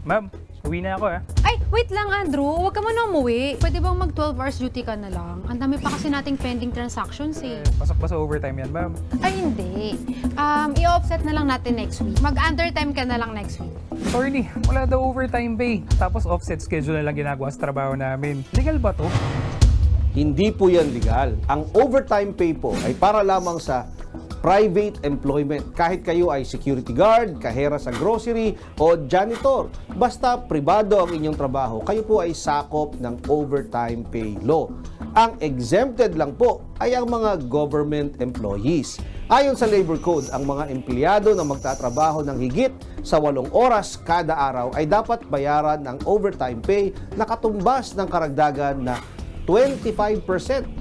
Ma'am, uwi na ako Ay, wait lang Andrew. Huwag ka muna umuwi. Pwede bang mag 12 hours duty ka na lang? Ang dami pa kasi nating pending transactions Pasok ba sa overtime yan, ma'am? Ay, hindi. I-offset na lang natin next week. Mag-undertime ka na lang next week. Attorney, wala daw overtime pay. Tapos offset schedule na lang ginagawa sa trabaho namin. Legal ba to? Hindi po yan legal. Ang overtime pay po ay para lamang sa private employment. Kahit kayo ay security guard, kahera sa grocery, o janitor. Basta pribado ang inyong trabaho, kayo po ay sakop ng overtime pay law. Ang exempted lang po ay ang mga government employees. Ayon sa Labor Code, ang mga empleyado na magtatrabaho ng higit sa 8 oras kada araw ay dapat bayaran ng overtime pay na katumbas ng karagdagan na 25%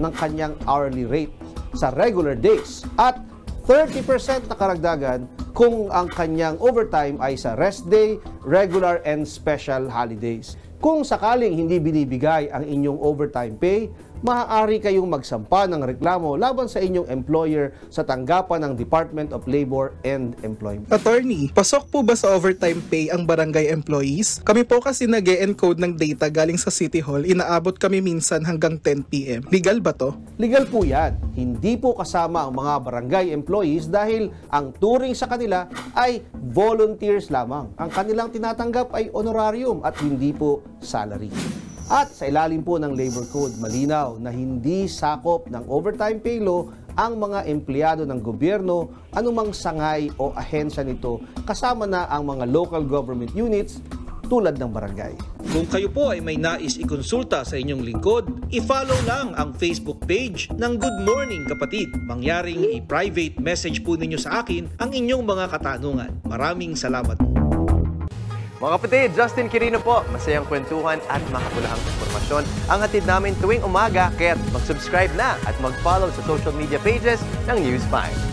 ng kanyang hourly rate sa regular days at 30% na karagdagan kung ang kanyang overtime ay sa rest day, regular and special holidays. Kung sakaling hindi binibigay ang inyong overtime pay, maaari kayong magsampa ng reklamo laban sa inyong employer sa tanggapan ng Department of Labor and Employment. Attorney, pasok po ba sa overtime pay ang barangay employees? Kami po kasi nag-e-encode ng data galing sa City Hall, inaabot kami minsan hanggang 10 PM. Legal ba to? Legal po yan. Hindi po kasama ang mga barangay employees dahil ang turing sa kanila ay volunteers lamang. Ang kanilang tinatanggap ay honorarium at hindi po salary. At sa ilalim po ng Labor Code, malinaw na hindi sakop ng overtime pay law ang mga empleyado ng gobyerno, anumang sangay o ahensya nito, kasama na ang mga local government units tulad ng barangay. Kung kayo po ay may nais ikonsulta sa inyong lingkod, i-follow lang ang Facebook page ng Good Morning Kapatid. Mangyaring i-private message po ninyo sa akin ang inyong mga katanungan. Maraming salamat. Mga kapatid, Justin Quirino po. Masayang kwentuhan at makapulahang informasyon ang hatid namin tuwing umaga. Kaya't mag-subscribe na at mag-follow sa social media pages ng News 5.